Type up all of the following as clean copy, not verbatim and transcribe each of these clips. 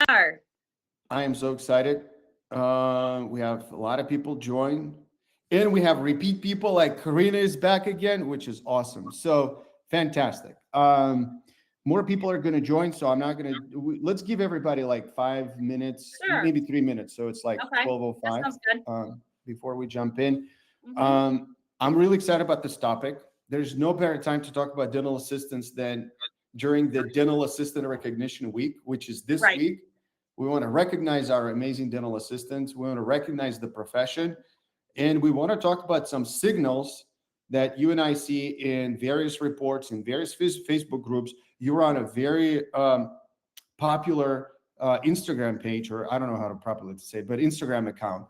are. I am so excited. We have a lot of people join, and we have repeat people like Karina is back again, which is awesome. So fantastic. More people are going to join, so I'm not going to. Let's give everybody like 5 minutes, Sure. maybe 3 minutes. So it's like Okay. That 12:05 sounds good. before we jump in. Hmm. I'm really excited about this topic. There's no better time to talk about dental assistants than during the Dental Assistant Recognition Week, which is this Right. week. We want to recognize our amazing dental assistants. We want to recognize the profession. And we want to talk about some signals that you and I see in various reports, in various Facebook groups. You're on a very popular Instagram page, or I don't know how to properly say, but Instagram account.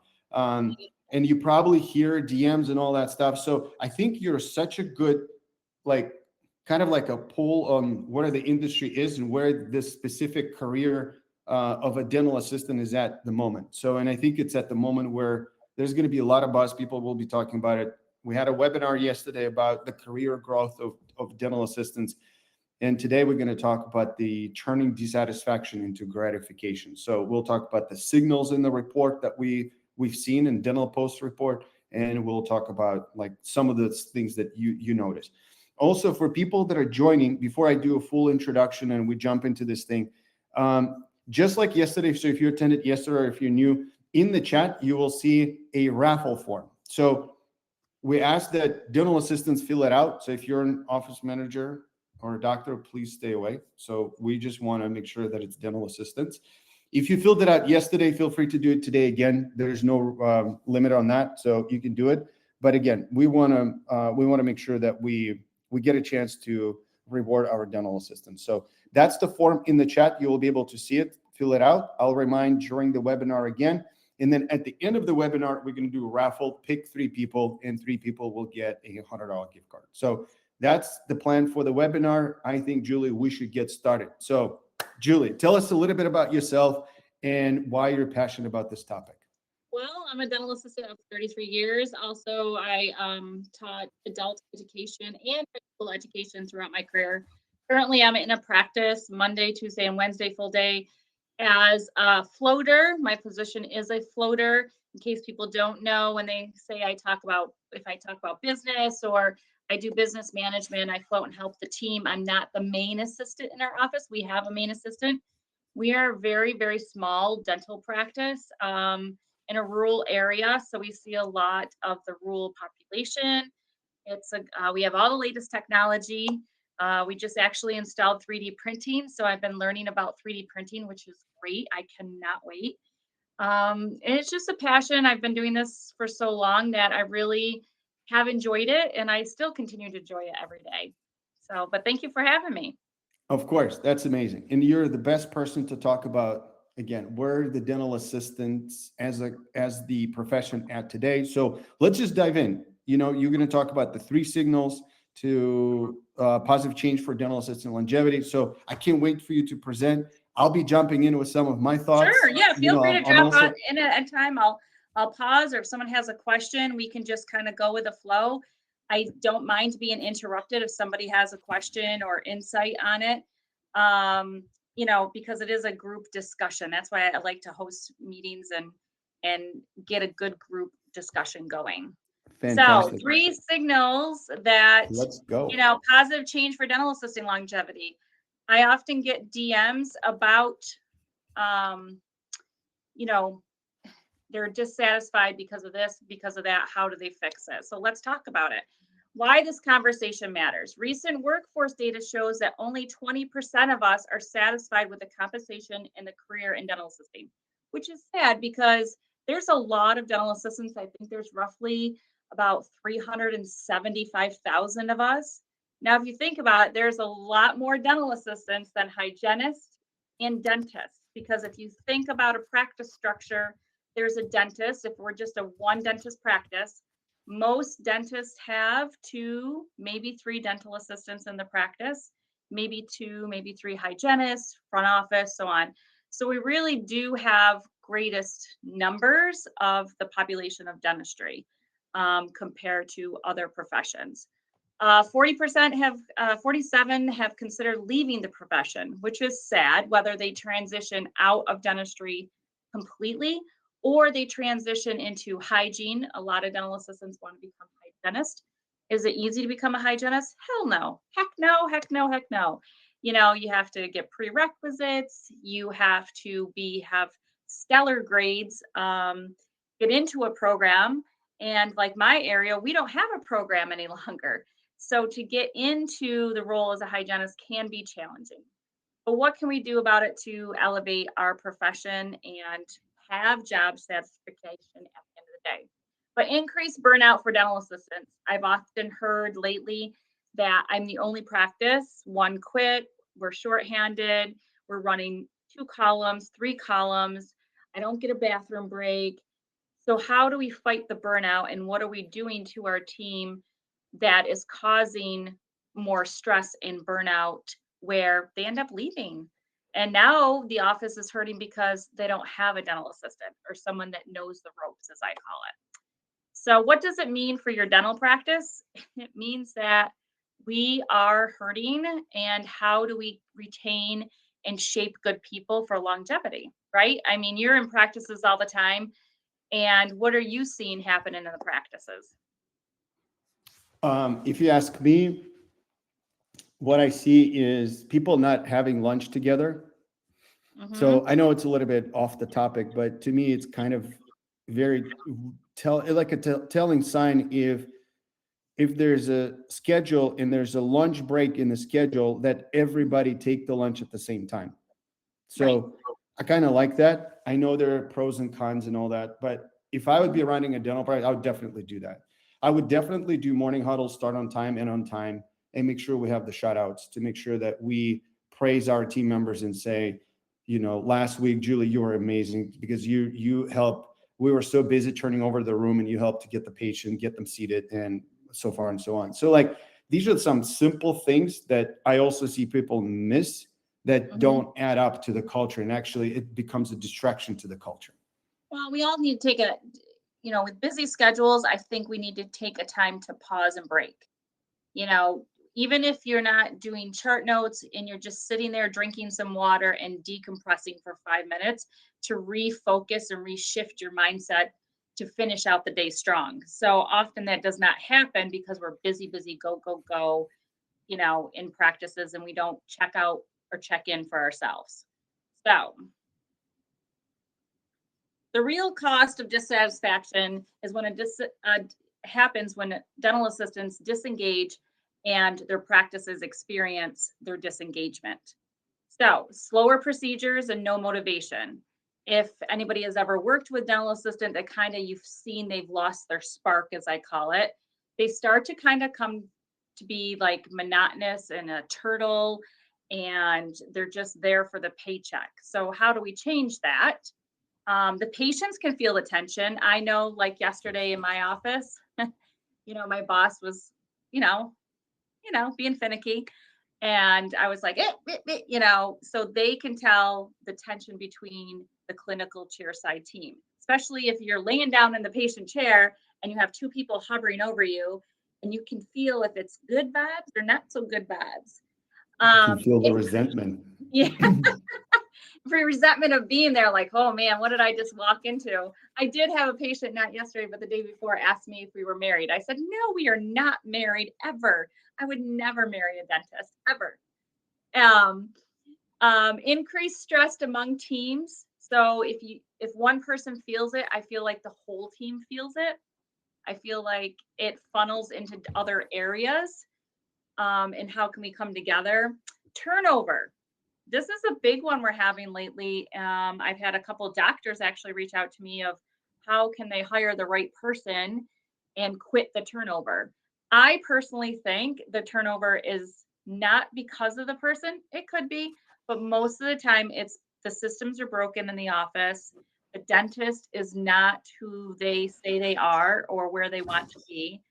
And you probably hear DMs and all that stuff. So I think you're such a good, like, kind of like a poll on where the industry is and where this specific career of a dental assistant is at the moment. So, and I think it's at the moment where there's going to be a lot of buzz. People will be talking about it. We had a webinar yesterday about the career growth of dental assistants. And today we're going to talk about the turning dissatisfaction into gratification. So we'll talk about the signals in the report that we've seen in Dental Post report, and we'll talk about like some of the things that you notice. Also, for people that are joining, before I do a full introduction and we jump into this thing, just like yesterday, so if you attended yesterday or if you're new, in the chat, you will see a raffle form. So we ask that dental assistants fill it out. So if you're an office manager or a doctor, please stay away. So we just want to make sure that it's dental assistants. If you filled it out yesterday, feel free to do it today again. There's no limit on that, so you can do it. But again, we want to make sure that we get a chance to reward our dental assistants. So that's the form in the chat. You will be able to see it, fill it out. I'll remind during the webinar again. And then at the end of the webinar, we're going to do a raffle, pick 3 people, and 3 people will get a $100 gift card. So that's the plan for the webinar. I think, Julie, we should get started. So, Julie, tell us a little bit about yourself and why you're passionate about this topic. Well, I'm a dental assistant of 33 years. Also, I taught adult education and preschool education throughout my career. Currently, I'm in a practice Monday, Tuesday, and Wednesday full day as a floater. My position is a floater. In case people don't know, when they say if I talk about business or I do business management, I float and help the team. I'm not the main assistant in our office. We have a main assistant. We are a very, very small dental practice in a rural area. So we see a lot of the rural population. We have all the latest technology. We just actually installed 3D printing. So I've been learning about 3D printing, which is great. I cannot wait. And it's just a passion. I've been doing this for so long that I really have enjoyed it, and I still continue to enjoy it every day. So, but thank you for having me. Of course, that's amazing. And you're the best person to talk about, again, where the dental assistants as the profession at today. So let's just dive in. You know, you're going to talk about the 3 signals to positive change for dental assistant longevity. So I can't wait for you to present. I'll be jumping in with some of my Sure. thoughts. Yeah. You Feel know, free to I'm drop out also in at a time. I'll pause, or if someone has a question, we can just kind of go with the flow. I don't mind being interrupted if somebody has a question or insight on it. Um, because it is a group discussion. That's why I like to host meetings and get a good group discussion going. So, fantastic. 3 signals that, Let's go. positive change for dental assisting longevity. I often get DMs about um, you know, they're dissatisfied because of this, because of that. How do they fix it? So let's talk about it. Why this conversation matters. Recent workforce data shows that only 20% of us are satisfied with the compensation in the career in dental assisting, which is sad because there's a lot of dental assistants. I think there's roughly about 375,000 of us. Now, if you think about it, there's a lot more dental assistants than hygienists and dentists, because if you think about a practice structure, there's a dentist. If we're just a one dentist practice, most dentists have 2, maybe 3 dental assistants in the practice, maybe 2, maybe 3 hygienists, front office, so on. So we really do have greatest numbers of the population of dentistry compared to other professions. 40% have, 47 have considered leaving the profession, which is sad, whether they transition out of dentistry completely or they transition into hygiene. A lot of dental assistants want to become hygienists. Is it easy to become a hygienist? Hell no. Heck no, heck no, heck no. You have to get prerequisites. You have to have stellar grades, get into a program. And like my area, we don't have a program any longer. So to get into the role as a hygienist can be challenging. But what can we do about it to elevate our profession and have job satisfaction at the end of the day? But increase burnout for dental assistants. I've often heard lately that I'm the only practice, one quit, we're shorthanded, we're running 2 columns, 3 columns, I don't get a bathroom break. So how do we fight the burnout and what are we doing to our team that is causing more stress and burnout where they end up leaving? And now the office is hurting because they don't have a dental assistant or someone that knows the ropes, as I call it. So what does it mean for your dental practice? It means that we are hurting, and how do we retain and shape good people for longevity, right? I mean, you're in practices all the time, and what are you seeing happen in the practices? If you ask me, what I see is people not having lunch together. Hmm. So I know it's a little bit off the topic, but to me, it's kind of very like a telling sign if there's a schedule and there's a lunch break in the schedule that everybody take the lunch at the same time. Right. So I kind of like that. I know there are pros and cons and all that, but if I would be running a dental practice, I would definitely do that. I would definitely do morning huddles, start on time and on time, and make sure we have the shutouts to make sure that we praise our team members and say, last week, Julie, you were amazing because you helped. We were so busy turning over the room and you helped to get the patient, get them seated, and so far and so on. So like these are some simple things that I also see people miss that Hmm. don't add up to the culture, and actually it becomes a distraction to the culture. Well, we all need to take with busy schedules, I think we need to take a time to pause and break. You know, Even if you're not doing chart notes and you're just sitting there drinking some water and decompressing for 5 minutes to refocus and reshift your mindset to finish out the day strong. So often that does not happen because we're busy, busy, go, go, go, in practices and we don't check out or check in for ourselves. So the real cost of dissatisfaction is when happens when dental assistants disengage and their practices experience their disengagement. So, slower procedures and no motivation. If anybody has ever worked with dental assistant that kind of you've seen they've lost their spark, as I call it, they start to kind of come to be like monotonous and a turtle, and they're just there for the paycheck. So, how do we change that? The patients can feel the tension. I know, like yesterday in my office, my boss was, you know, being finicky, and I was like, so they can tell the tension between the clinical chair side team, especially if you're laying down in the patient chair and you have 2 people hovering over you, and you can feel if it's good vibes or not so good vibes. You can feel the If resentment. yeah, for resentment of being there, like, oh man, what did I just walk into? I did have a patient, not yesterday, but the day before, asked me if we were married. I said, no, we are not married ever. I would never marry a dentist ever. Um, Increased stress among teams. So if one person feels it, I feel like the whole team feels it. I feel like it funnels into other areas. And how can we come together? Turnover. This is a big one we're having lately. I've had a couple of doctors actually reach out to me of how can they hire the right person and quit the turnover. I personally think the turnover is not because of the person. It could be, but most of the time it's the systems are broken in the office. The dentist is not who they say they are or where they want to be.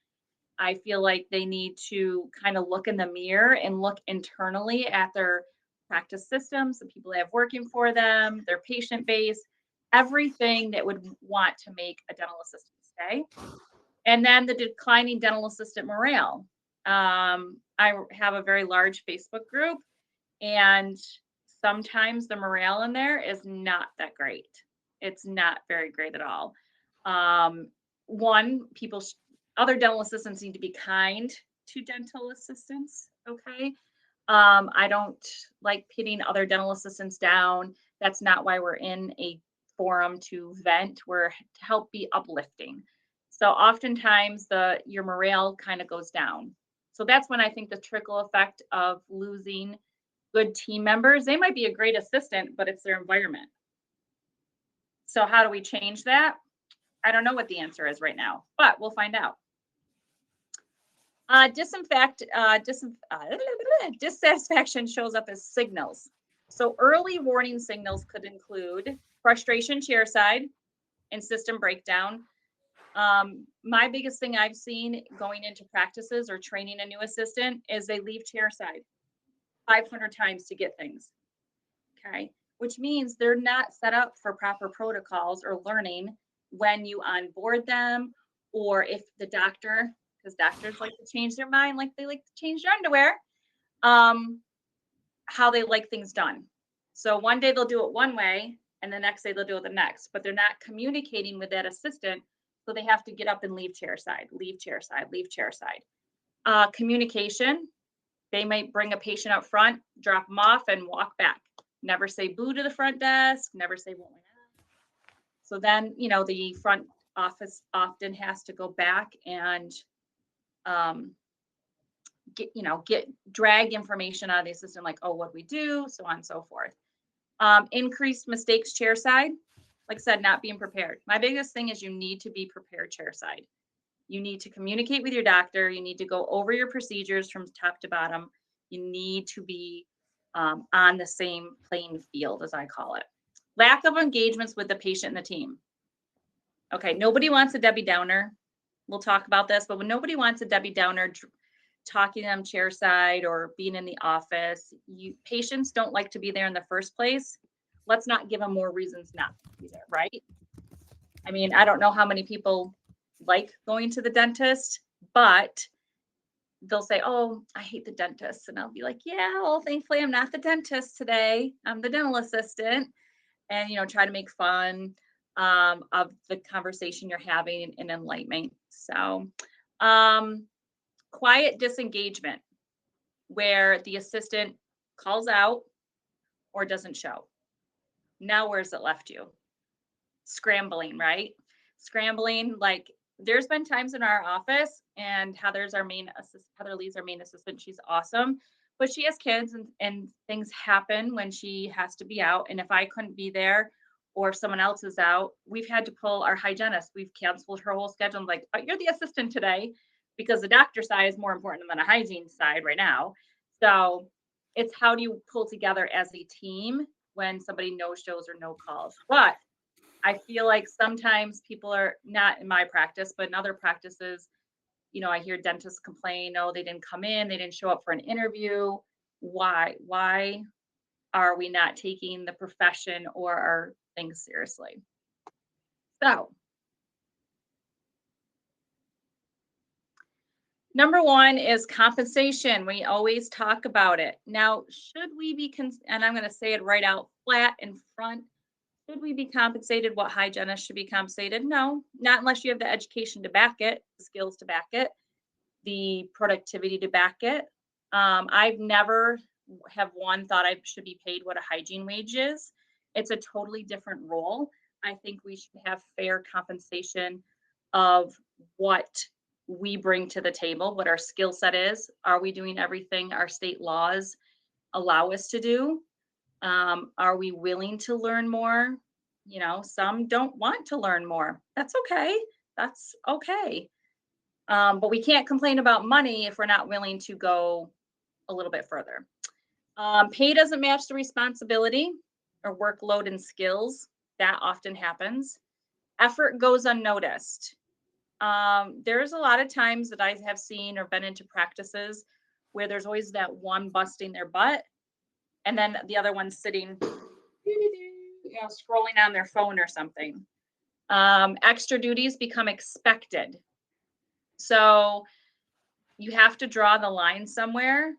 I feel like they need to kind of look in the mirror and look internally at their practice systems, the people they have working for them, their patient base, everything that would want to make a dental assistant stay. And then the declining dental assistant morale. I have a very large Facebook group, and sometimes the morale in there is not that great. It's not very great at all. Um, one, other dental assistants need to be kind to dental assistants. Okay. I don't like pitting other dental assistants down. That's not why we're in a forum to vent. We're to help be uplifting. So oftentimes your morale kind of goes down. So that's when I think the trickle effect of losing good team members. They might be a great assistant, but it's their environment. So how do we change that? I don't know what the answer is right now, but we'll find out. Dissatisfaction shows up as signals. So early warning signals could include frustration chairside and system breakdown. My biggest thing I've seen going into practices or training a new assistant is they leave chairside 500 times to get things. Okay. Which means they're not set up for proper protocols or learning when you onboard them, or if the doctor, because doctors like to change their mind, like they like to change their underwear, how they like things done. So one day they'll do it one way, and the next day they'll do it the next, but they're not communicating with that assistant. So they have to get up and leave chair side, leave chair side, leave chair side. Communication, they might bring a patient up front, drop them off, and walk back. Never say boo to the front desk, never say what went on. So then, the front office often has to go back and get drag information out of the assistant, like, oh, what we do, so on and so forth. Increased mistakes chairside. Like I said, not being prepared. My biggest thing is you need to be prepared chairside. You need to communicate with your doctor. You need to go over your procedures from top to bottom. You need to be on the same playing field, as I call it. Lack of engagements with the patient and the team. Okay, nobody wants a Debbie Downer. We'll talk about this, but when nobody wants a Debbie Downer talking to them chairside or being in the office, patients don't like to be there in the first place. Let's not give them more reasons not to be there, right? I mean, I don't know how many people like going to the dentist, but they'll say, oh, I hate the dentist. And I'll be like, yeah, well, thankfully I'm not the dentist today. I'm the dental assistant. And, try to make fun of the conversation you're having and enlightenment. So, quiet disengagement, where the assistant calls out or doesn't show. Now, where's it left you? Scrambling, right? Scrambling, like there's been times in our office, and Heather Lee's our main assistant. She's awesome, but she has kids and things happen when she has to be out. And if I couldn't be there or if someone else is out, we've had to pull our hygienist. We've canceled her whole schedule. I'm like, oh, you're the assistant today, because the doctor side is more important than a hygiene side right now. So it's how do you pull together as a team when somebody no shows or no calls. But I feel like sometimes people are, not in my practice, but in other practices, I hear dentists complain, oh, they didn't come in, they didn't show up for an interview. Why? Why are we not taking the profession or our things seriously? So, number one is compensation. We always talk about it. Now, should we be, and I'm going to say it right out flat in front, should we be compensated what hygienists should be compensated? No, not unless you have the education to back it, the skills to back it, the productivity to back it. I've never thought I should be paid what a hygiene wage is. It's a totally different role. I think we should have fair compensation of what we bring to the table, what our skill set is. Are we doing everything our state laws allow us to do? Are we willing to learn more? Some don't want to learn more. That's okay. That's okay. But we can't complain about money if we're not willing to go a little bit further. Pay doesn't match the responsibility or workload and skills. That often happens. Effort goes unnoticed. There's a lot of times that I have seen or been into practices where there's always that one busting their butt, and then the other one's sitting, scrolling on their phone or something. Extra duties become expected. So you have to draw the line somewhere,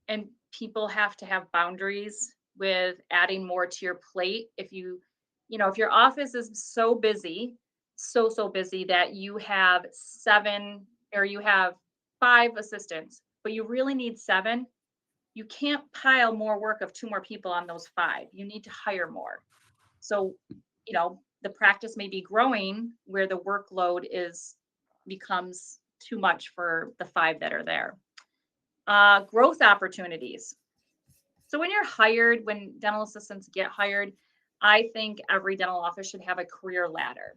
and people have to have boundaries with adding more to your plate. If if your office is so busy, so busy that you have 7 or you have 5 assistants, but you really need 7, you can't pile more work of 2 more people on those 5. You need to hire more. So, the practice may be growing where the workload is becomes too much for the 5 that are there. Growth opportunities. So when dental assistants get hired, I think every dental office should have a career ladder.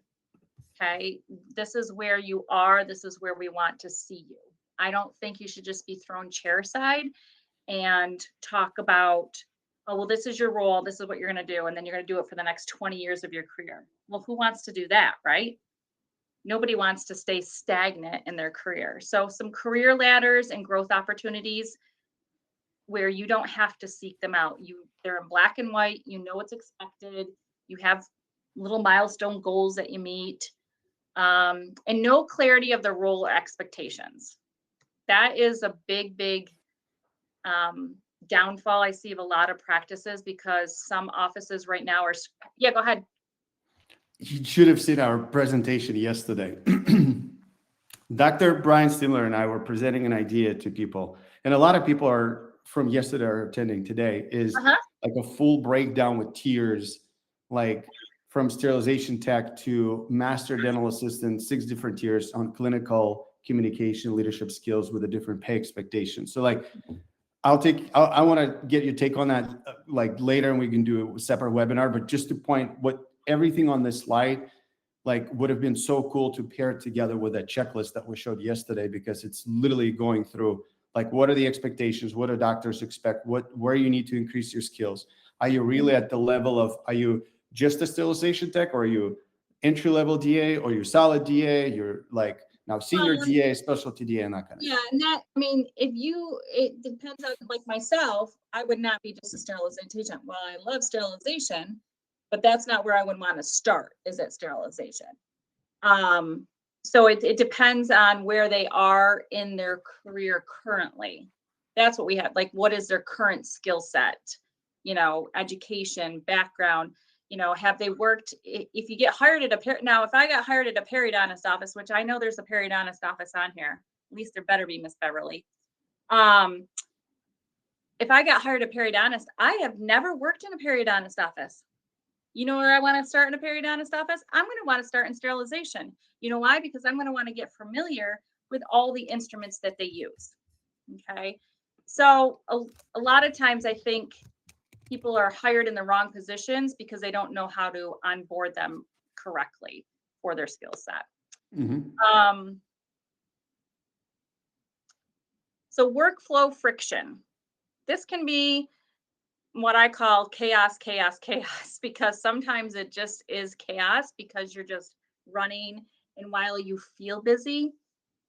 Okay. This is where you are. This is where we want to see you. I don't think you should just be thrown chair side and talk about, oh, well, this is your role. This is what you're going to do. And then you're going to do it for the next 20 years of your career. Well, who wants to do that? Right. Nobody wants to stay stagnant in their career. So some career ladders and growth opportunities where you don't have to seek them out. They're in black and white, you know what's expected, you have little milestone goals that you meet, and no clarity of the role or expectations. That is a big downfall I see of a lot of practices because some offices right now are, yeah, go ahead. You should have seen our presentation yesterday. Dr. Brian Stimler and I were presenting an idea to people, and a lot of people are from yesterday are attending today, is Uh-huh. like a full breakdown with tiers, like from sterilization tech to master dental assistant, 6 different tiers on clinical communication, leadership skills with a different pay expectation. So like, I want to get your take on that like later, and we can do a separate webinar, but just to point what everything on this slide like would have been so cool to pair it together with that checklist that we showed yesterday, because it's literally going through like, what are the expectations? What do doctors expect? Where you need to increase your skills? Are you really at the level of, are you just a sterilization tech, or are you entry level DA, or you're solid DA? You're like now senior DA, specialty DA, and that kind of Yeah, stuff. and it depends on, like myself, I would not be just a sterilization. Well, I love sterilization, but that's not where I would want to start, is at sterilization. So it depends on where they are in their career currently. That's what we have. Like, what is their current skill set? Education, background. Have they worked? If you get hired at now, if I got hired at a periodontist office, which I know there's a periodontist office on here, at least there better be, Miss Beverly. If I got hired a periodontist, I have never worked in a periodontist office. You know where I want to start in a periodontist office? I'm going to want to start in sterilization. You know why? Because I'm going to want to get familiar with all the instruments that they use. Okay. So a lot of times I think people are hired in the wrong positions because they don't know how to onboard them correctly for their skill set. Mm-hmm. So workflow friction. This can be what I call chaos, because sometimes it just is chaos because you're just running. And while you feel busy,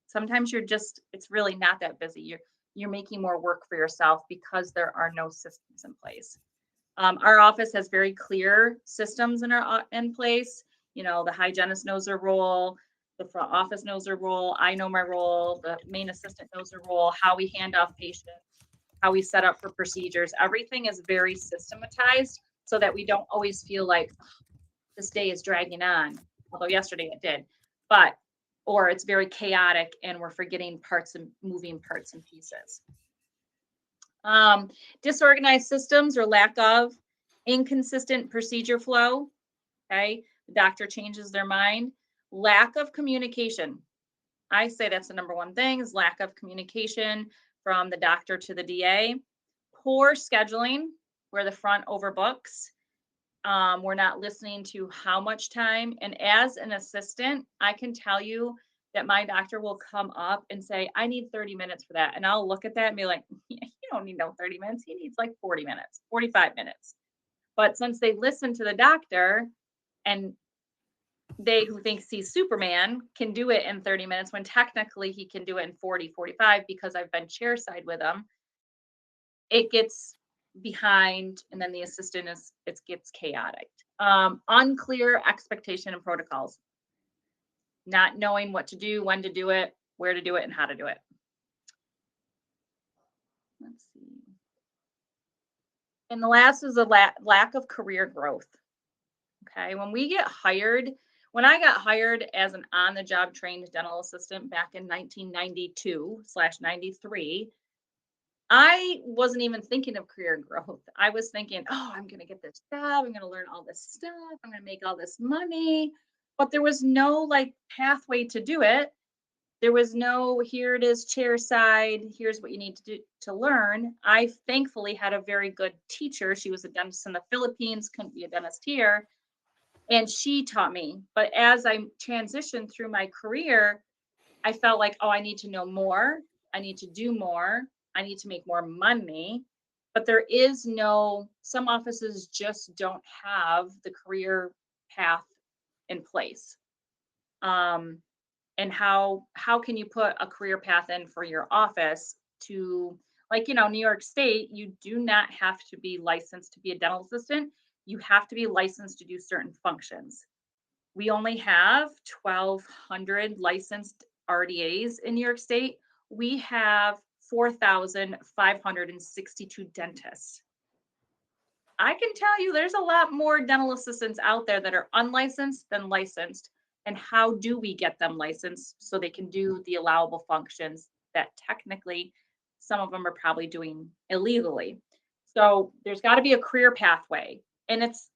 sometimes it's really not that busy. You're making more work for yourself because there are no systems in place. Our office has very clear systems in place. The hygienist knows their role, the front office knows their role, I know my role, the main assistant knows their role, how we hand off patients, how we set up for procedures. Everything is very systematized so that we don't always feel like this day is dragging on, although yesterday it did, or it's very chaotic and we're forgetting parts and moving parts and pieces. Disorganized systems or lack of, inconsistent procedure flow. Okay. The doctor changes their mind. Lack of communication. I say that's the number one thing, is lack of communication from the doctor to the DA. Poor scheduling, where the front overbooks. We're not listening to how much time. And as an assistant, I can tell you that my doctor will come up and say, I need 30 minutes for that. And I'll look at that and be like, you don't need no 30 minutes. He needs like 40 minutes, 45 minutes. But since they listen to the doctor, and they who thinks he's Superman can do it in 30 minutes when technically he can do it in 40, 45 because I've been chairside with him, it gets behind, and then the assistant it gets chaotic. Unclear expectation and protocols. Not knowing what to do, when to do it, where to do it, and how to do it. And the last is a lack of career growth. Okay. When I got hired as an on the job trained dental assistant back in 1992/93, I wasn't even thinking of career growth. I was thinking, oh, I'm going to get this job. I'm going to learn all this stuff. I'm going to make all this money. But there was no like pathway to do it. There was no, here it is, chair side. Here's what you need to do to learn. I thankfully had a very good teacher. She was a dentist in the Philippines, couldn't be a dentist here. And she taught me. But as I transitioned through my career, I felt like, oh, I need to know more. I need to do more. I need to make more money. But there is no, some offices just don't have the career path in place. Um, and how can you put a career path in for your office to, like, New York State, you do not have to be licensed to be a dental assistant. You have to be licensed to do certain functions. We only have 1,200 licensed RDAs in New York State. We have 4,562 dentists. I can tell you there's a lot more dental assistants out there that are unlicensed than licensed. And how do we get them licensed so they can do the allowable functions that technically some of them are probably doing illegally? So there's got to be a career pathway, and it's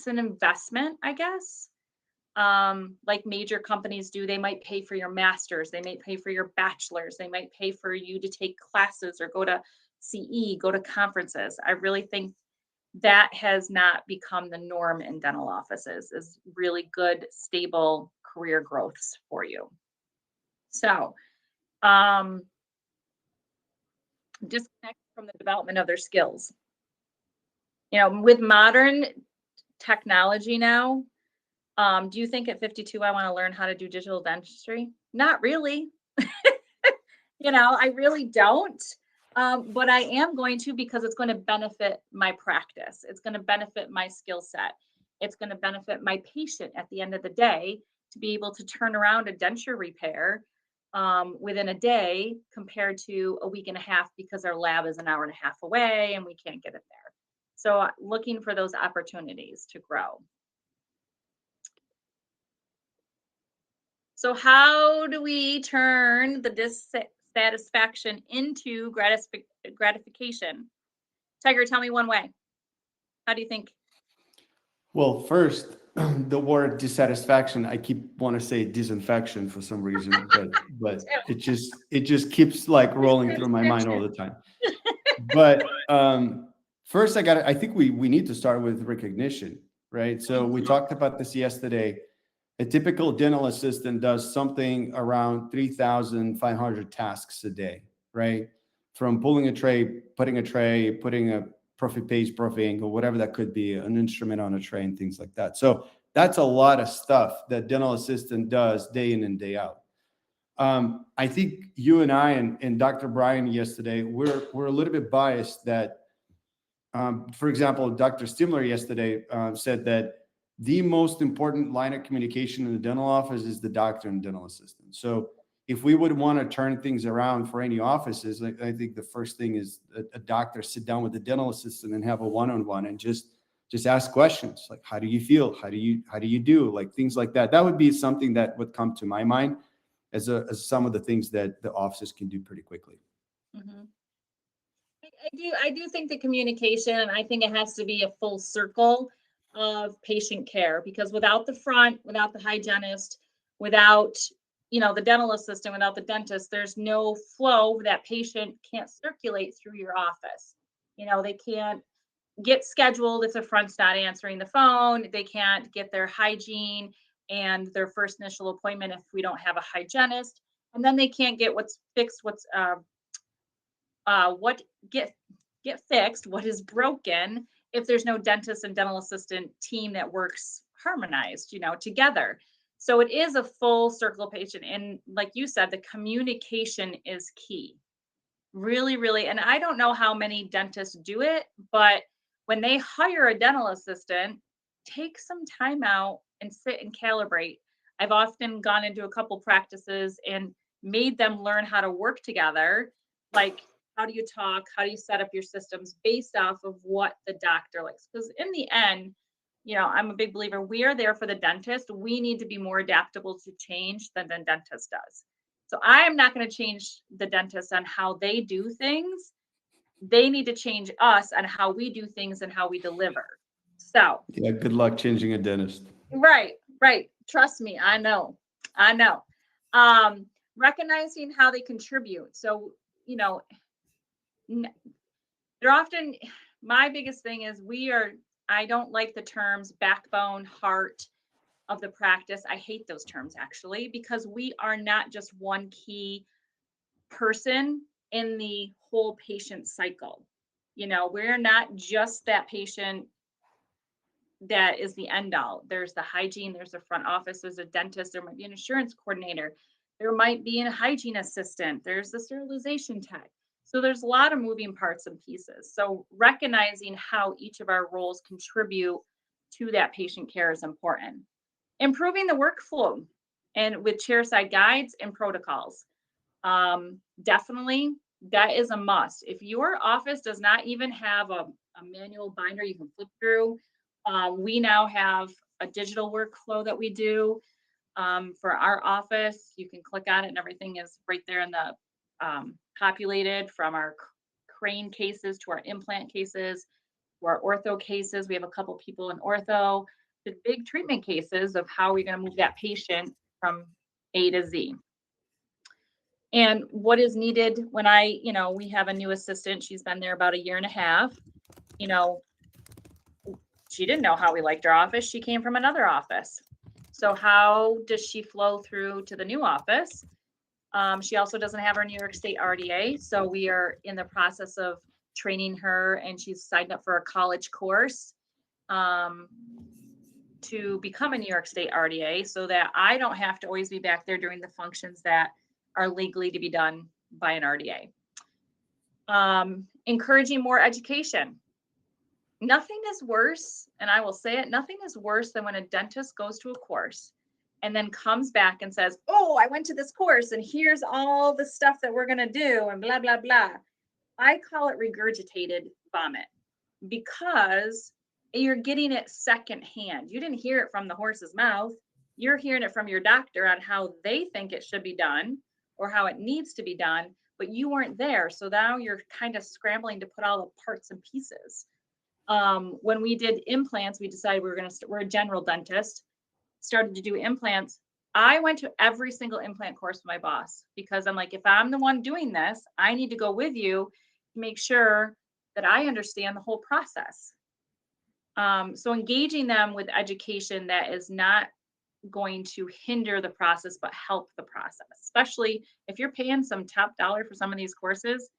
an investment, I guess. Like major companies do. They might pay for your masters, they might pay for your bachelors, they might pay for you to take classes or go to CE, go to conferences. I really think that has not become the norm in dental offices, is really good, stable career growths for you. So, um, disconnect from the development of their skills. With modern technology now, do you think at 52 I want to learn how to do digital dentistry? Not really. I really don't. But I am going to, because it's going to benefit my practice. It's going to benefit my skill set. It's going to benefit my patient at the end of the day to be able to turn around a denture repair within a day compared to a week and a half because our lab is an hour and a half away and we can't get it there. So looking for those opportunities to grow. So how do we turn the dissatisfaction into gratification? Tiger, tell me one way. How do you think? Well, first, the word dissatisfaction, I keep want to say disinfection for some reason, but it just keeps like rolling through my mind all the time. But first, I think we need to start with recognition, right? So we talked about this yesterday. A typical dental assistant does something around 3,500 tasks a day, right? From pulling a tray, putting a profit page, profit angle, whatever that could be, an instrument on a tray and things like that. So that's a lot of stuff that dental assistant does day in and day out. I think you and I and Dr. Brian yesterday, we're a little bit biased that, for example, Dr. Stimler yesterday said that the most important line of communication in the dental office is the doctor and dental assistant. So if we would want to turn things around for any offices, I think the first thing is a doctor sit down with the dental assistant and have a one-on-one and just ask questions like, how do you feel? How do you do? Like things like that. That would be something that would come to my mind as some of the things that the offices can do pretty quickly. Mm-hmm. I do think the communication, and I think it has to be a full circle of patient care, because without the front, without the hygienist, without the dental assistant, without the dentist, there's no flow. That patient can't circulate through your office. They can't get scheduled if the front's not answering the phone. They can't get their hygiene and their first initial appointment if we don't have a hygienist. And then they can't get what's fixed, what get fixed, what is broken, if there's no dentist and dental assistant team that works harmonized, together. So it is a full circle patient. And like you said, the communication is key. Really, really. And I don't know how many dentists do it, but when they hire a dental assistant, take some time out and sit and calibrate. I've often gone into a couple practices and made them learn how to work together. Like, how do you talk, how do you set up your systems based off of what the doctor likes. Because in the end, I'm a big believer, we are there for the dentist. We need to be more adaptable to change than the dentist does. So I am not going to change the dentist on how they do things. They need to change us on how we do things and how we deliver. So, Yeah, good luck changing a dentist. right, right. Trust me, I know. I know. Um, Recognizing how they contribute. So, you know, n- they're often, my biggest thing is I don't like the terms backbone, heart of the practice. I hate those terms actually, because we are not just one key person in the whole patient cycle. We're not just that patient that is the end all. There's the hygiene, there's the front office, there's a dentist, there might be an insurance coordinator, there might be a hygiene assistant, there's the sterilization tech. So there's a lot of moving parts and pieces. So recognizing how each of our roles contribute to that patient care is important. Improving the workflow and with chairside guides and protocols. Definitely, that is a must. If your office does not even have a manual binder you can flip through, we now have a digital workflow that we do for our office. You can click on it and everything is right there in the populated, from our crane cases to our implant cases to our ortho cases. We have a couple people in ortho, the big treatment cases of how we're going to move that patient from A to Z. And what is needed when we have a new assistant, she's been there about a year and a half. You know, she didn't know how we liked our office. She came from another office. So how does she flow through to the new office? She also doesn't have her New York State RDA. So we are in the process of training her, and she's signed up for a college course to become a New York State RDA, so that I don't have to always be back there doing the functions that are legally to be done by an RDA. Encouraging more education. Nothing is worse, and I will say it, nothing is worse than when a dentist goes to a course and then comes back and says, oh, I went to this course and here's all the stuff that we're going to do and blah, blah, blah. I call it regurgitated vomit, because you're getting it secondhand. You didn't hear it from the horse's mouth. You're hearing it from your doctor on how they think it should be done or how it needs to be done, but you weren't there. So now you're kind of scrambling to put all the parts and pieces. When we did implants, we decided we're a general dentist, started to do implants. I went to every single implant course with my boss, because I'm like, if I'm the one doing this, I need to go with you to make sure that I understand the whole process. So engaging them with education that is not going to hinder the process, but help the process, especially if you're paying some top dollar for some of these courses.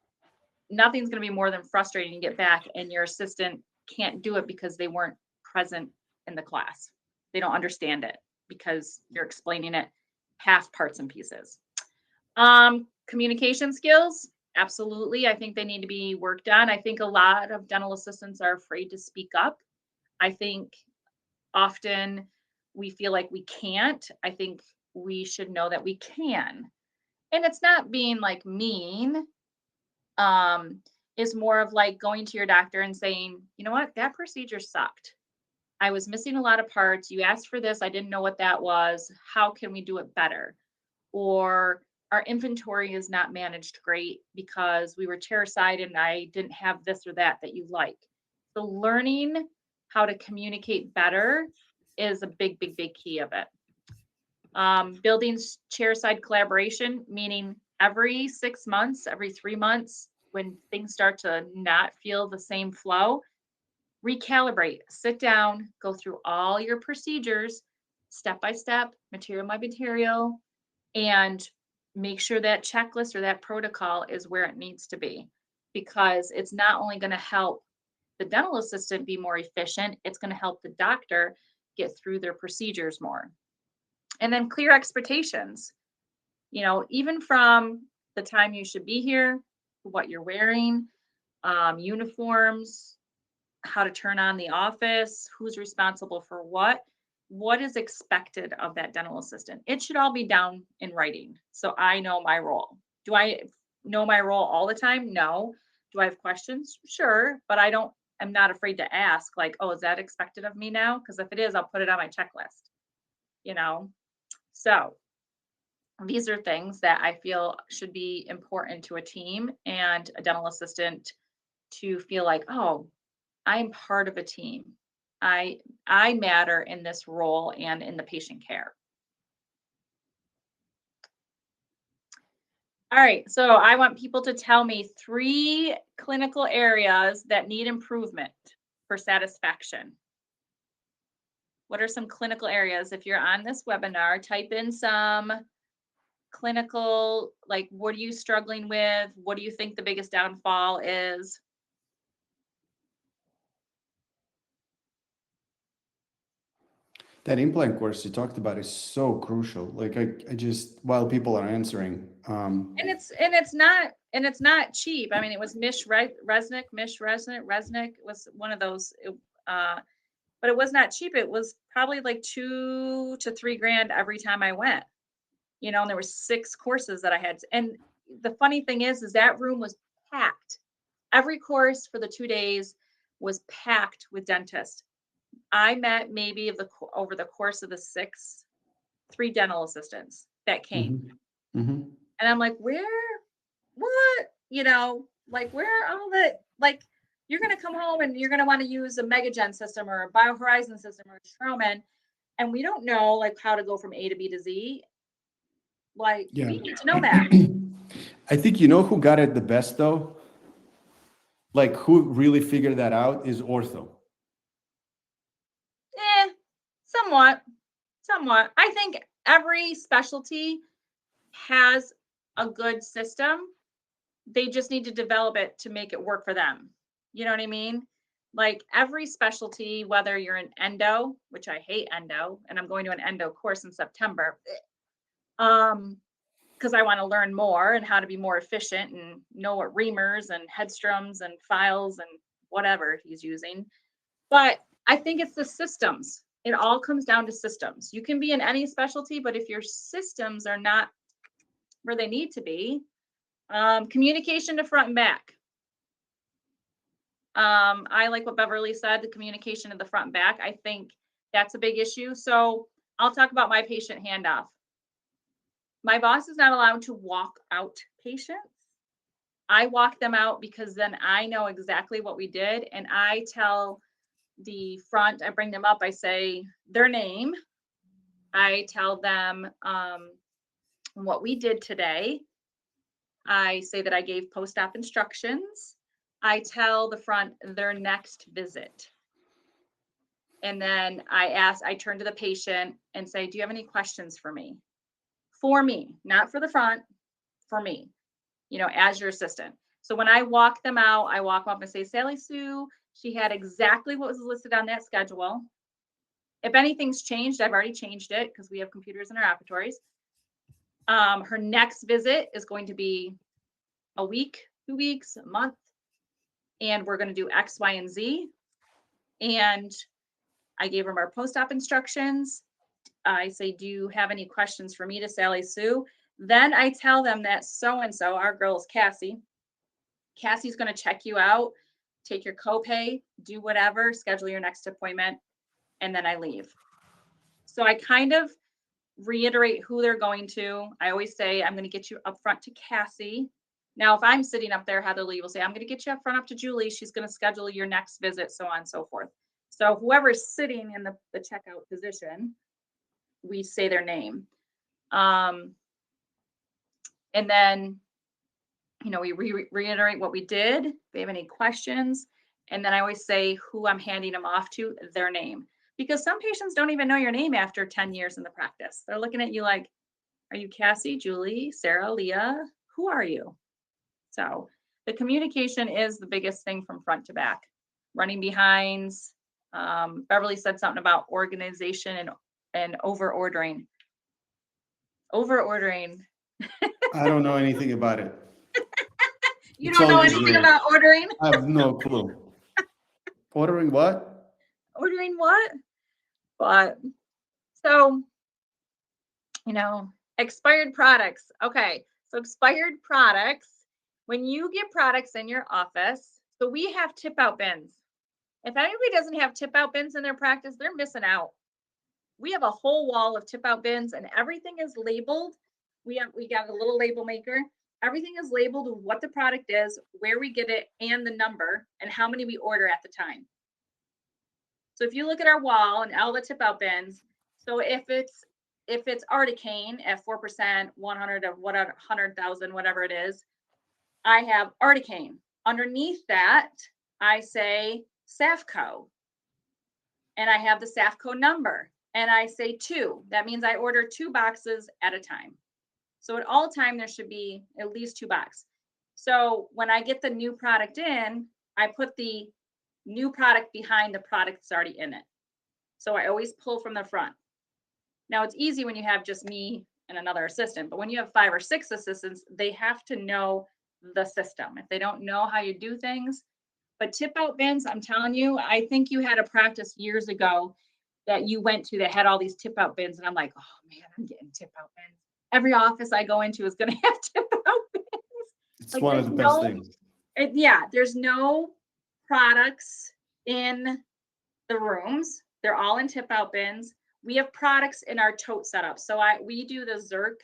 Nothing's going to be more than frustrating to get back and your assistant can't do it because they weren't present in the class. They don't understand it because you're explaining it half parts and pieces. Communication skills, absolutely. I think they need to be worked on. I think a lot of dental assistants are afraid to speak up. I think often we feel like we can't. I think we should know that we can. And it's not being like mean, is more of like going to your doctor and saying, you know what, that procedure sucked. I was missing a lot of parts. You asked for this. I didn't know what that was. How can we do it better? Or our inventory is not managed great because we were chair side and I didn't have this or that you like. So learning how to communicate better is a big, big, big key of it. Building chair side collaboration, meaning every 6 months, every 3 months, when things start to not feel the same flow, recalibrate, sit down, go through all your procedures step by step, material by material, and make sure that checklist or that protocol is where it needs to be, because it's not only going to help the dental assistant be more efficient, it's going to help the doctor get through their procedures more. And then clear expectations, even from the time you should be here, what you're wearing, uniforms, how to turn on the office, who's responsible for what is expected of that dental assistant. It should all be down in writing, so I know my role. Do I know my role all the time? No. Do I have questions? Sure, but I'm not afraid to ask, like, oh, is that expected of me now? Because if it is, I'll put it on my checklist, you know? So these are things that I feel should be important to a team and a dental assistant to feel like, oh, I'm part of a team. I I matter in this role and in the patient care. All right, so I want people to tell me 3 clinical areas that need improvement for satisfaction. What are some clinical areas? If you're on this webinar, type in some clinical, like, what are you struggling with? What do you think the biggest downfall is? That implant course you talked about is so crucial. Like I just, while people are answering, And it's not cheap. I mean, it was Resnick was one of those. But it was not cheap. It was probably like 2 to 3 grand every time I went. And there were 6 courses that I had. And the funny thing is that room was packed. Every course for the 2 days was packed with dentists. I met maybe over the course of the 3 dental assistants that came. mhm, mhm. And I'm like, what? Like, where are all the, like, you're going to come home and you're going to want to use a MegaGen system or a BioHorizon system or a Straumann. And we don't know, like, how to go from A to B to Z. Like, Yeah. we need to know that. I think you know who got it the best though? Like who really figured that out is ortho. Somewhat, somewhat. I think every specialty has a good system. They just need to develop it to make it work for them. You know what I mean? Like every specialty, whether you're in endo, which I hate endo, and I'm going to an endo course in September, because I want to learn more and how to be more efficient and know what reamers and headstroms and files and whatever he's using. But I think it's the systems. It all comes down to systems. You can be in any specialty, but if your systems are not where they need to be, communication to front and back. I like what Beverly said, the communication of the front and back. I think that's a big issue. So I'll talk about my patient handoff. My boss is not allowed to walk out patients. I walk them out because then I know exactly what we did. And I tell the front, I bring them up, I say their name. I tell them what we did today. I say that I gave post-op instructions. I tell the front their next visit. And then I turn to the patient and say, do you have any questions for me? For me, not for the front, for me, as your assistant. So when I walk them out, I walk up and say, Sally Sue, she had exactly what was listed on that schedule. If anything's changed, I've already changed it because we have computers in our operatories. Her next visit is going to be a week, 2 weeks, a month, and we're going to do X, Y, and Z. And I gave them our post-op instructions. I say, do you have any questions for me to Sally Sue? Then I tell them that so-and-so, our girl is Cassie. Cassie's going to check you out, take your copay, do whatever, schedule your next appointment, and then I leave. So I kind of reiterate who they're going to. I always say, I'm going to get you up front to Cassie. Now, if I'm sitting up there, Heather Lee will say, I'm going to get you up front up to Julie. She's going to schedule your next visit, so on and so forth. So whoever's sitting in the checkout position, we say their name. And then, we reiterate what we did. If they have any questions. And then I always say who I'm handing them off to, their name. Because some patients don't even know your name after 10 years in the practice. They're looking at you like, are you Cassie, Julie, Sarah, Leah? Who are you? So the communication is the biggest thing from front to back. Running behinds. Beverly said something about organization and over ordering. Over ordering. I don't know anything about it. You It's don't all know you, anything Julie. about ordering? I have no clue. Ordering what? Ordering what? But so, expired products. Okay. So expired products when you get products in your office, so we have tip out bins. If anybody doesn't have tip out bins in their practice, they're missing out. We have a whole wall of tip out bins and everything is labeled. We got a little label maker. Everything is labeled with what the product is, where we get it, and the number, and how many we order at the time. So if you look at our wall and all the tip out bins, so if it's Articaine at 4%, 100 of whatever, 100,000, whatever it is, I have Articaine. Underneath that, I say Safco. And I have the Safco number. And I say 2. That means I order 2 boxes at a time. So at all time, there should be at least 2 boxes. So when I get the new product in, I put the new product behind the product that's already in it. So I always pull from the front. Now it's easy when you have just me and another assistant, but when you have 5 or 6 assistants, they have to know the system. If they don't know how you do things, but tip out bins, I'm telling you, I think you had a practice years ago that you went to that had all these tip out bins. And I'm like, oh man, I'm getting tip out bins. Every office I go into is going to have tip out bins. It's Like, one of the best things. There's no products in the rooms. They're all in tip out bins. We have products in our tote setup. So we do the Zerk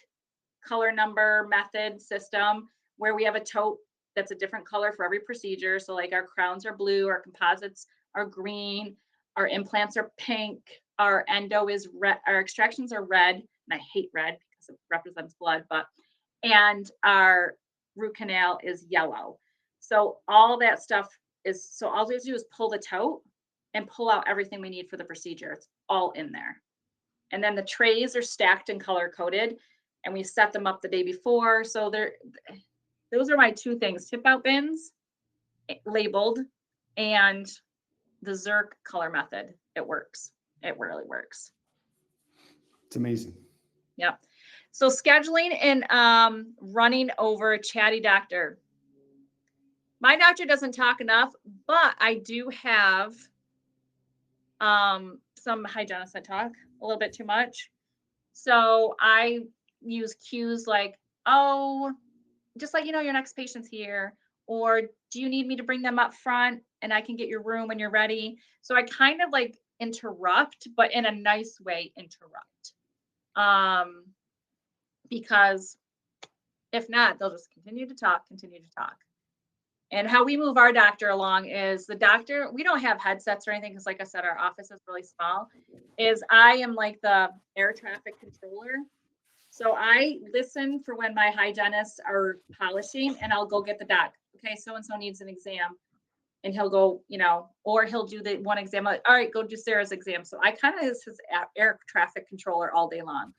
color number method system where we have a tote that's a different color for every procedure. So like our crowns are blue, our composites are green, our implants are pink, our endo is red, our extractions are red, and I hate red because it represents blood, and our root canal is yellow. So all that stuff so all we have to do is pull the tote and pull out everything we need for the procedure. It's all in there. And then the trays are stacked and color coded, and we set them up the day before. So those are my 2 things: tip out bins labeled and the Zerk color method. It works. It really works. It's amazing. Yep. So scheduling and running over a chatty doctor. My doctor doesn't talk enough, but I do have some hygienists that talk a little bit too much. So I use cues like, oh, just like, your next patient's here, or do you need me to bring them up front and I can get your room when you're ready? So I kind of like interrupt, but in a nice way, interrupt. Because if not, they'll just continue to talk. And how we move our doctor along is the doctor, we don't have headsets or anything because like I said, our office is really small, is I am like the air traffic controller. So I listen for when my hygienists are polishing and I'll go get the doc. Okay, so-and-so needs an exam. And he'll go, or he'll do the one exam. Like, all right, go do Sarah's exam. So I kind of is his air traffic controller all day long.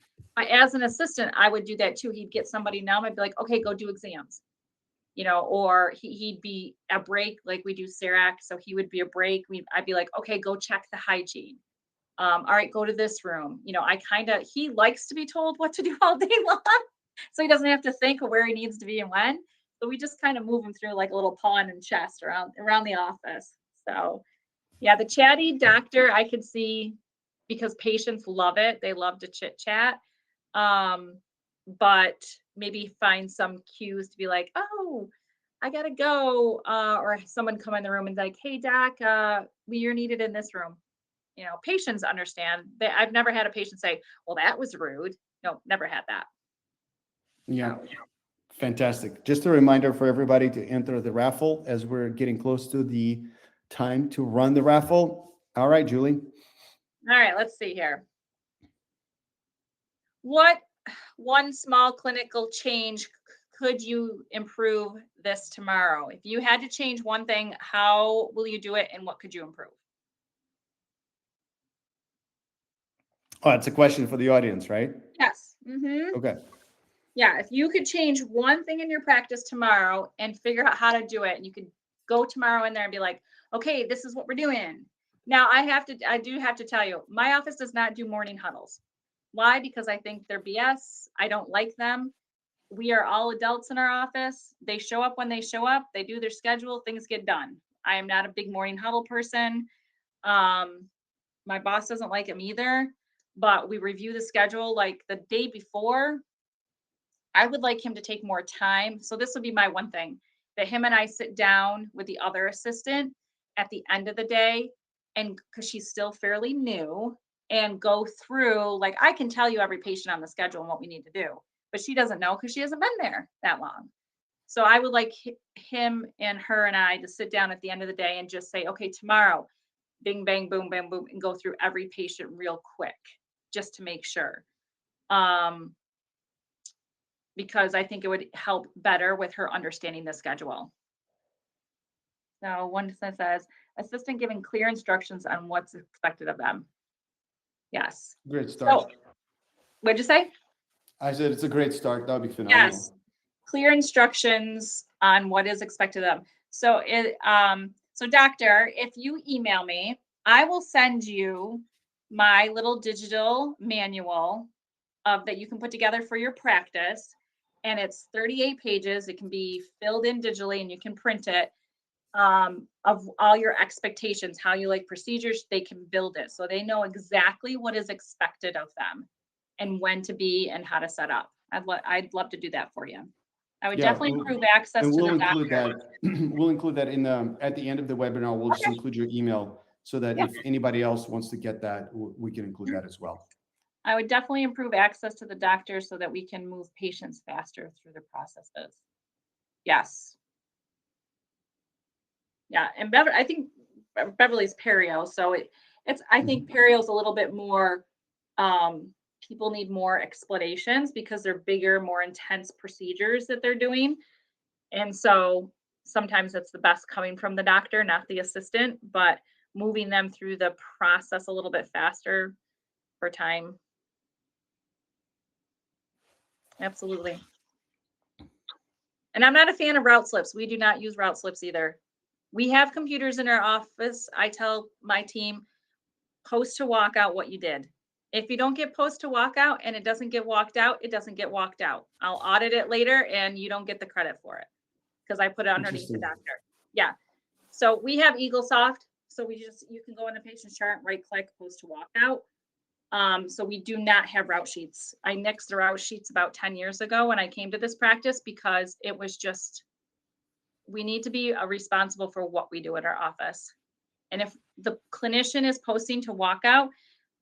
As an assistant, I would do that too. He'd get somebody numb. I'd be like, okay, go do exams. Or he'd be a break, like we do Serac. So he would be a break. I'd be like, okay, go check the hygiene. All right, go to this room. He likes to be told what to do all day long. So he doesn't have to think of where he needs to be and when. So we just kind of move him through like a little pawn and chest around the office. So yeah, the chatty doctor I could see because patients love it. They love to chit chat. But maybe find some cues to be like, oh, I gotta go. Or someone come in the room and like, hey doc, you're needed in this room. Patients understand that. I've never had a patient say, well, that was rude. No, never had that. Yeah. Fantastic. Just a reminder for everybody to enter the raffle as we're getting close to the time to run the raffle. All right, Julie. All right, let's see here. What one small clinical change could you improve this tomorrow? If you had to change one thing, how will you do it and what could you improve? Oh, it's a question for the audience, right? Yes. Mm-hmm. Okay. Yeah, if you could change one thing in your practice tomorrow and figure out how to do it, and you could go tomorrow in there and be like, okay, this is what we're doing. Now I do have to tell you, my office does not do morning huddles. Why? Because I think they're BS. I don't like them. We are all adults in our office. They show up when they show up. They do their schedule. Things get done. I am not a big morning huddle person. My boss doesn't like them either, but we review the schedule like the day before. I would like him to take more time. So this would be my one thing. that him and I sit down with the other assistant at the end of the day, and because she's still fairly new, and go through, like, I can tell you every patient on the schedule and what we need to do, but she doesn't know because she hasn't been there that long. So I would like him and her and I to sit down at the end of the day and just say, okay, tomorrow, bing, bang, boom, bang, boom, and go through every patient real quick just to make sure. Um, because I think it would help better with her understanding the schedule. So one says, assistant giving clear instructions on what's expected of them. Yes. Great start. So, what'd you say? I said it's a great start. That would be phenomenal. Yes. Clear instructions on what is expected of them. So so doctor, if you email me, I will send you my little digital manual of that you can put together for your practice. And it's 38 pages. It can be filled in digitally and you can print it, of all your expectations, how you like procedures. They can build it so they know exactly what is expected of them and when to be and how to set up. I'd love to do that for you. I would definitely improve access And to we'll the include doctor. that. We'll include that in the at the end of the webinar. We'll just Okay. include your email so that Yeah. if anybody else wants to get that, we can include that as well. I would definitely improve access to the doctor so that we can move patients faster through the processes. Yes. Yeah, and I think Beverly's perio, so it's I think perio's a little bit more, people need more explanations because they're bigger, more intense procedures that they're doing. And so sometimes it's the best coming from the doctor, not the assistant, but moving them through the process a little bit faster for time. Absolutely. And I'm not a fan of route slips. We do not use route slips either. We have computers in our office. I tell my team, post to walk out what you did. If you don't get post to walk out and it doesn't get walked out, it doesn't get walked out. I'll audit it later and you don't get the credit for it because I put it underneath the Interesting. doctor. Yeah. So we have EagleSoft. So you can go in the patient chart, right click, post to walk out. So we do not have route sheets. I nixed the route sheets about 10 years ago when I came to this practice because it was just, we need to be responsible for what we do at our office. And if the clinician is posting to walk out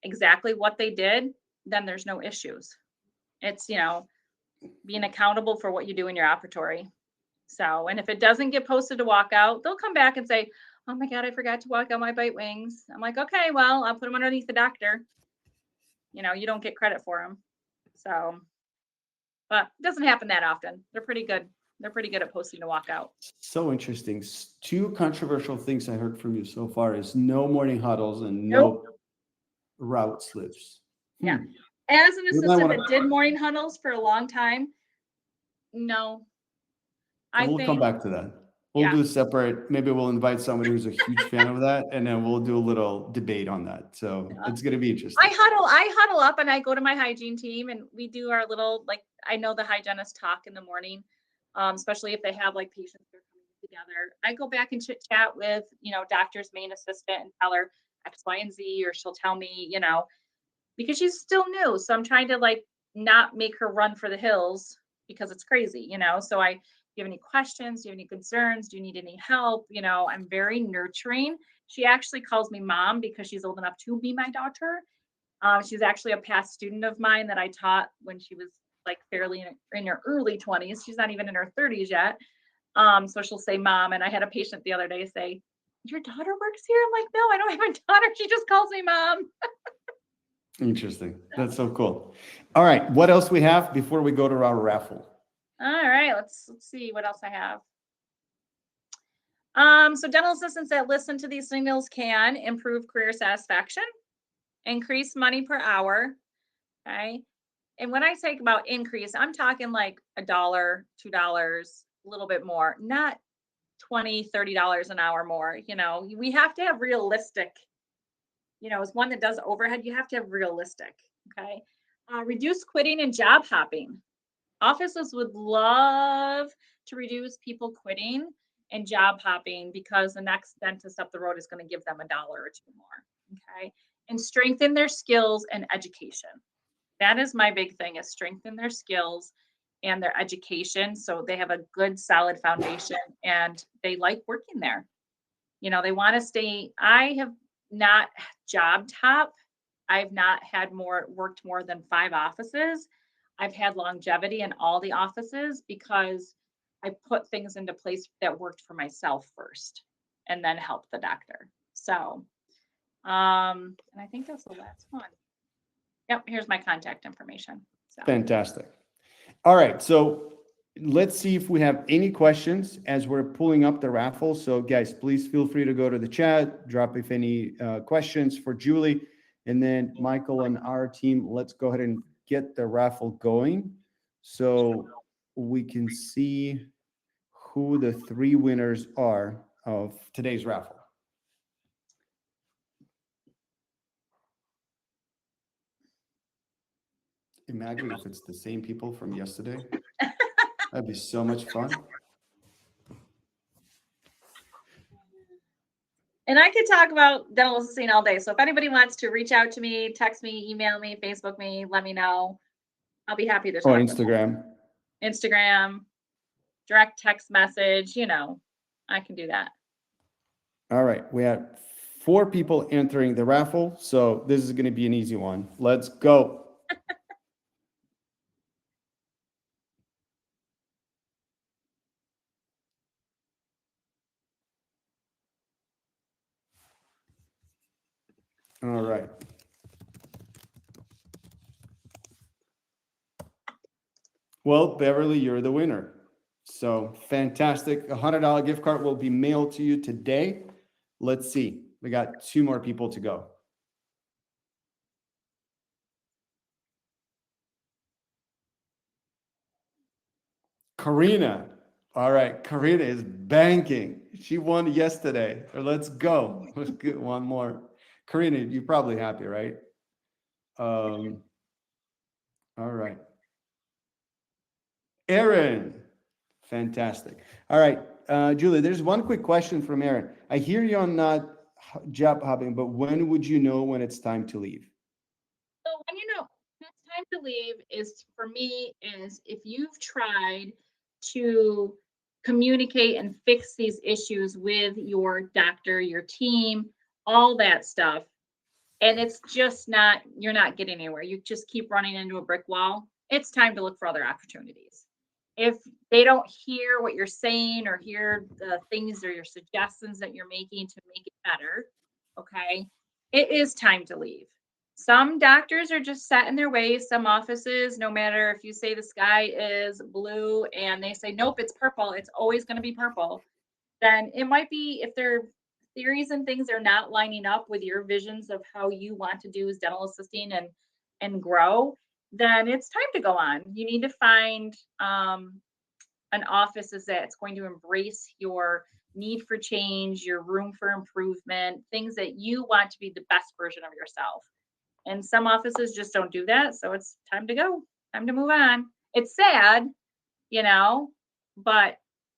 exactly what they did, then there's no issues. It's, being accountable for what you do in your operatory. So, and if it doesn't get posted to walk out, they'll come back and say, oh my God, I forgot to walk out my bite wings. I'm like, okay, well, I'll put them underneath the doctor. You don't get credit for them. So, but it doesn't happen that often. They're pretty good. They're pretty good at posting to walk out. So interesting. Two controversial things I heard from you so far is no morning huddles and Nope. no route slips. Yeah. As an We might assistant wanna- that did morning huddles for a long time, no. I We'll come think, back to that. We'll yeah. do a separate, maybe we'll invite somebody who's a huge fan of that, and then we'll do a little debate on that. So Yeah. it's going to be interesting. I huddle up and I go to my hygiene team and we do our little, like, I know the hygienists talk in the morning, especially if they have like patients that are coming together. I go back and chit chat with, doctor's main assistant and tell her X, Y, and Z, or she'll tell me, because she's still new. So I'm trying to like not make her run for the hills because it's crazy, So do you have any questions? Do you have any concerns? Do you need any help? I'm very nurturing. She actually calls me mom because she's old enough to be my daughter. She's actually a past student of mine that I taught when she was like fairly in her early 20s. She's not even in her 30s yet. So she'll say mom. And I had a patient the other day say, your daughter works here? I'm like, no, I don't have a daughter. She just calls me mom. Interesting. That's so cool. All right. What else we have before we go to our raffle? All right, let's see what else I have. So dental assistants that listen to these signals can improve career satisfaction, increase money per hour. Okay. And when I say about increase, I'm talking like $1, $2, a little bit more, not $20, $30 an hour more. We have to have realistic, as one that does overhead, you have to have realistic. Okay. Reduce quitting and job hopping. Offices would love to reduce people quitting and job hopping because the next dentist up the road is going to give them $1 or $2 more. Okay. And strengthen their skills and education. That is my big thing, is strengthen their skills and their education. So they have a good, solid foundation and they like working there. They want to stay. I have not job top. I've not worked more than 5 offices. I've had longevity in all the offices because I put things into place that worked for myself first and then helped the doctor. So, and I think that's the last one. Yep, here's my contact information. So, Fantastic. All right. So let's see if we have any questions as we're pulling up the raffle. So guys, please feel free to go to the chat, drop if any questions for Julie. And then Michael and our team, let's go ahead and get the raffle going so we can see who the 3 winners are of today's raffle. Imagine if it's the same people from yesterday. That'd be so much fun. and I could talk about dental assisting all day. So if anybody wants to reach out to me, text me, email me, Facebook me, let me know. I'll be happy to talk. Or Instagram. Instagram, direct text message, I can do that. All right. We have 4 people entering the raffle. So this is going to be an easy one. Let's go. All right. Well, Beverly, you're the winner. So fantastic. $100 gift card will be mailed to you today. Let's see. We got 2 more people to go. Karina. All right. Karina is banking. She won yesterday. Let's go. Let's get one more. Karina, you're probably happy, right? All right. Aaron. Fantastic. All right. Julie, there's one quick question from Aaron. I hear you're not job hopping, but when would you know when it's time to leave? So when it's time to leave is for me is if you've tried to communicate and fix these issues with your doctor, your team, all that stuff, and it's just you're not getting anywhere. You just keep running into a brick wall. It's time to look for other opportunities. If they don't hear what you're saying or hear the things or your suggestions that you're making to make it better, okay, it is time to leave. Some doctors are just set in their ways. Some offices, no matter if you say the sky is blue and they say, nope, it's purple, it's always going to be purple, then it might be if their theories and things are not lining up with your visions of how you want to do as dental assisting and grow, then it's time to go on. You need to find an office that's going to embrace your need for change, your room for improvement, things that you want to be the best version of yourself. And some offices just don't do that. So it's time to go, time to move on. It's sad, you know, but,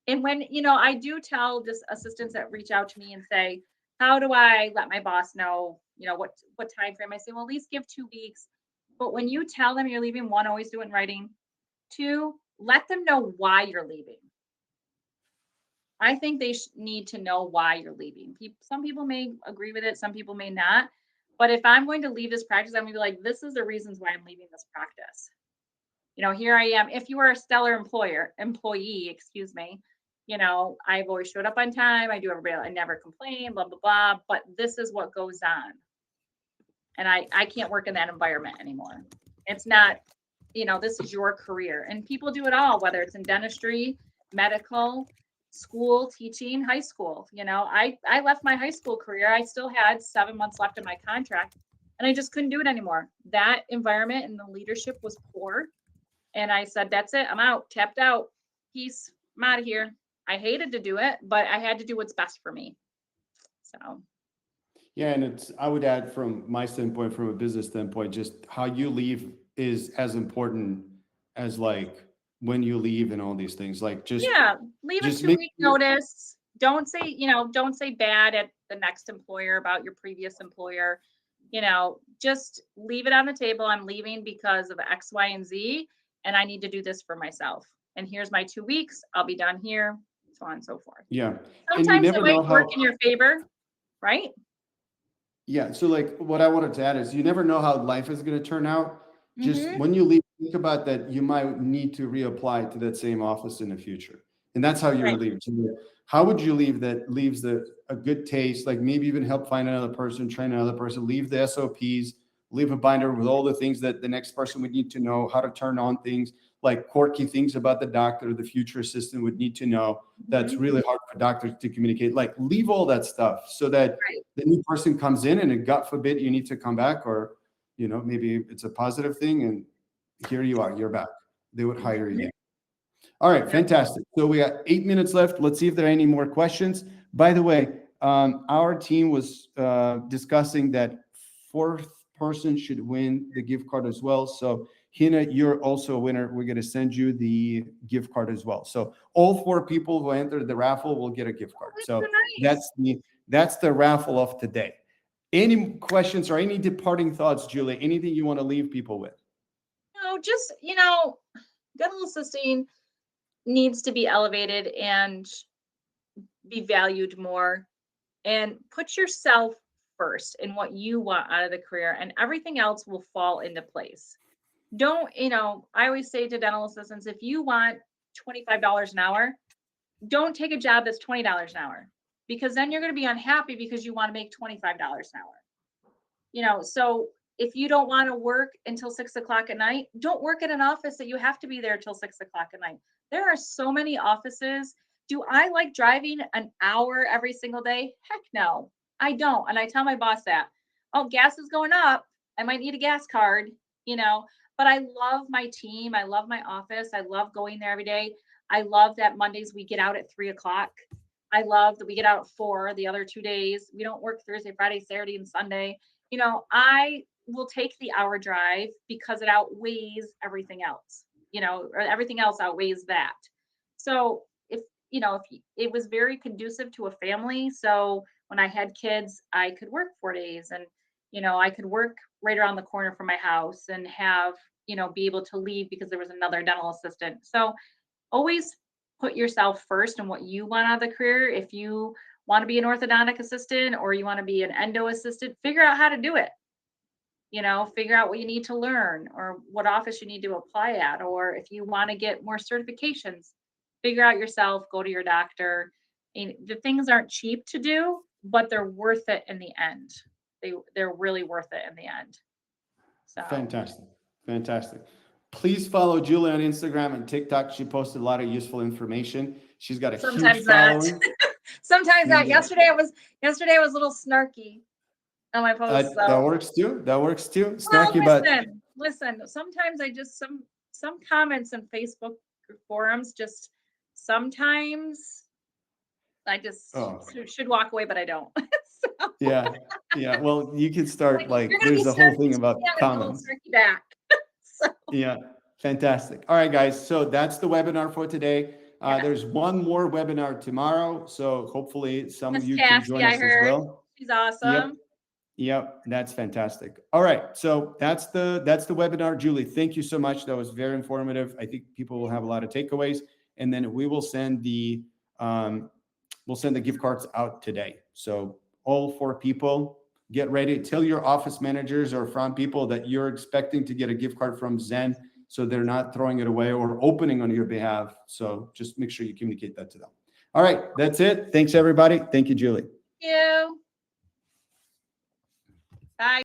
and when, I do tell just assistants that reach out to me and say, how do I let my boss know, what time frame? I say, well, at least give 2 weeks. But when you tell them you're leaving, 1, always do it in writing. 2, let them know why you're leaving. I think they need to know why you're leaving. Some people may agree with it, some people may not. But if I'm going to leave this practice, I'm going to be like, this is the reasons why I'm leaving this practice. Here I am. If you are a stellar employee, excuse me, I've always showed up on time. I do everybody, I never complain, blah, blah, blah. But this is what goes on. And I can't work in that environment anymore. It's not, this is your career. And people do it all, whether it's in dentistry, medical, school, teaching, high school. I left my high school career. I still had 7 months left in my contract and I just couldn't do it anymore. That environment and the leadership was poor. And I said, that's it. I'm out, tapped out. Peace. I'm out of here. I hated to do it, but I had to do what's best for me. So. Yeah. And I would add from my standpoint, from a business standpoint, just how you leave is as important as like when you leave and all these things. Like leave a 2-week notice. Don't say bad at the next employer about your previous employer. Just leave it on the table. I'm leaving because of X, Y, and Z. and I need to do this for myself. And here's my 2 weeks. I'll be done here, so on and so forth. Yeah. And you Sometimes it never know might work how, in your favor, right? yeah. So like what I wanted to add is you never know how life is going to turn out. Just Mm-hmm. when you leave, think about that you might need to reapply to that same office in the future. And that's how you're Right. leaving. So how would you leave that leaves a good taste, like maybe even help find another person, train another person, leave the SOPs, leave a binder with all the things that the next person would need to know, how to turn on things, like quirky things about the doctor, the future assistant would need to know. That's Mm-hmm. really hard for doctors to communicate. Like leave all that stuff so that Right. the new person comes in and God forbid you need to come back, or maybe it's a positive thing and here you are, you're back. They would hire you. Mm-hmm. All right, Yep. fantastic. So we got 8 minutes left. Let's see if there are any more questions. By the way, our team was discussing that fourth person should win the gift card as well. So Hina, you're also a winner. We're going to send you the gift card as well. So all 4 people who entered the raffle will get a gift card. That's So so nice. that's the raffle of today. Any questions or any departing thoughts, Julie? Anything you want to leave people with? Just, dental assisting needs to be elevated and be valued more, and put yourself first in what you want out of the career, and everything else will fall into place. Don't, I always say to dental assistants, if you want $25 an hour, don't take a job that's $20 an hour, because then you're going to be unhappy because you want to make $25 an hour. So if you don't want to work until 6 o'clock at night, don't work at an office that you have to be there till 6 o'clock at night. There are so many offices. Do I like driving an hour every single day? Heck no, I don't. And I tell my boss that, oh, gas is going up. I might need a gas card, you know, but I love my team. I love my office. I love going there every day. I love that Mondays we get out at 3 o'clock. I love that we get out at 4 the other 2 days. We don't work Thursday, Friday, Saturday, and Sunday. I will take the hour drive because it outweighs everything else, or everything else outweighs that. So if it was very conducive to a family. So when I had kids, I could work 4 days, and, I could work right around the corner from my house and have, be able to leave because there was another dental assistant. So always put yourself first and what you want out of the career. If you want to be an orthodontic assistant or you want to be an endo assistant, figure out how to do it. Figure out what you need to learn or what office you need to apply at. Or if you want to get more certifications, figure out yourself, go to your doctor. And the things aren't cheap to do, but they're worth it in the end. They're really worth it in the end. So Fantastic. Fantastic. Please follow Julie on Instagram and TikTok. She posted a lot of useful information. She's got a huge sometimes not. following. Sometimes not. And Yesterday I was a little snarky on my post. that So works too. That works too. well, Snarky, but listen. Sometimes I just some comments in Facebook forums just sometimes I just oh, should walk away, but I don't. So, yeah. Yeah. Well, you can start like, if you're like gonna be there's a whole snarky thing to me, about I'm gonna be a little comments. snarky back. So Yeah. Fantastic. All right, guys. So that's the webinar for today. yeah, There's one more webinar tomorrow. So hopefully some of Miss you can Cassie, join I us as heard well. she's Yep. awesome. Yep, that's fantastic. All right, so that's the webinar. Julie, thank you so much. That was very informative. I think people will have a lot of takeaways, and then we will send the gift cards out today. So all 4 people, get ready. Tell your office managers or front people that you're expecting to get a gift card from Zen, so they're not throwing it away or opening on your behalf. So just make sure you communicate that to them. All right, that's it. Thanks everybody. Thank you, Julie. Thank you. Bye.